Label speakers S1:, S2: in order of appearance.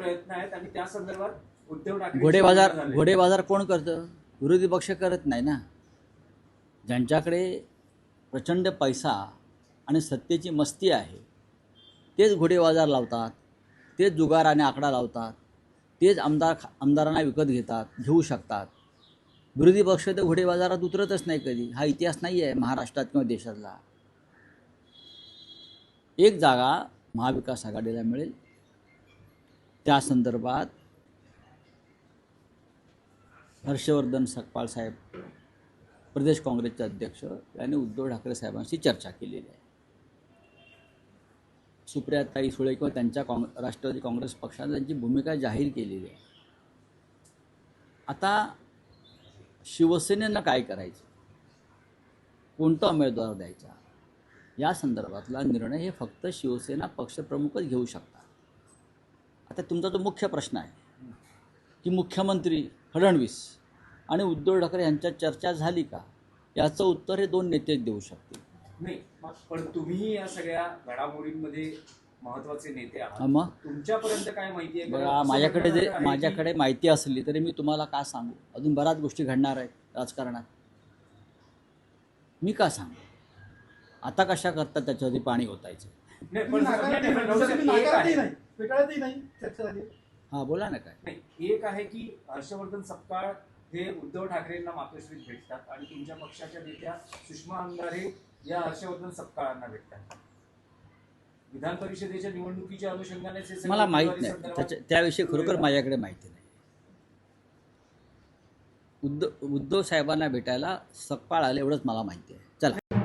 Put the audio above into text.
S1: प्रयत्न आहेत आणि त्या संदर्भात उद्धव ठाकरे
S2: घोडेबाजार कोण करतं? विरोधी पक्ष करत नाही ना. ज्यांच्याकडे प्रचंड पैसा आणि सत्तेची मस्ती आहे तेच घोडेबाजार लावतात, तेच जुगार आणि आकडा लावतात, तेच आमदारांना विकत घेऊ शकतात. विरोधी पक्ष तर घोडेबाजारात उतरतच नाही कधी. हा इतिहास नाही आहे महाराष्ट्रात किंवा देशातला. एक जागा महाविकास आघाडीला मिळेल, त्या संदर्भात हर्षवर्धन सकपाळ साहेब, प्रदेश काँग्रेसचे अध्यक्ष, यांनी उद्धव ठाकरे साहेबांशी चर्चा केलेली आहे. सुप्रियाताई सुळे किंवा त्यांच्या राष्ट्रवादी काँग्रेस पक्षाने त्यांची भूमिका जाहीर केलेली आहे. आता शिवसेनेनं काय करायचं, कोणता उमेदवार द्यायचा, या संदर्भातला निर्णय हे फक्त शिवसेना पक्षप्रमुखच घेऊ शकतात. आता तुमचा जो मुख्य प्रश्न आहे की मुख्यमंत्री फडणवीस आणि उद्धव ठाकरे यांच्यात चर्चा झाली का, याचं उत्तर हे दोन नेतेच देऊ शकतील.
S1: नाही, पण तुम्ही या सगळ्या घडामोडींमध्ये महत्वाचे नेते आहात.
S2: मग
S1: तुमच्यापर्यंत काय माहिती आहे?
S2: बघा, माझ्याकडे माहिती असली तरी मी तुम्हाला का सांगू? अजून बऱ्याच गोष्टी घडणार आहेत राजकारणात, मी का सांगू? आता कशा करतात त्याच्यावरती पाणी ओतायचं. हा, बोला ना. काय
S1: एक आहे की हर्षवर्धन सपकाळ हे उद्धव ठाकरेंना मातोश्रीत भेटतात आणि तुमच्या पक्षाच्या नेत्या सुषमा अंधारे या हर्षवर्धन सपकाळांना भेटतात. विधान परिषदेच्या निवडणुकीच्या अनुषंगाने
S2: मला माहित नाही, त्याविषयी खरोखर माझ्याकडे माहिती नाही. उद्धव साहेबांना भेटायला सकपाळ आले एवढंच मला माहिती आहे. चला.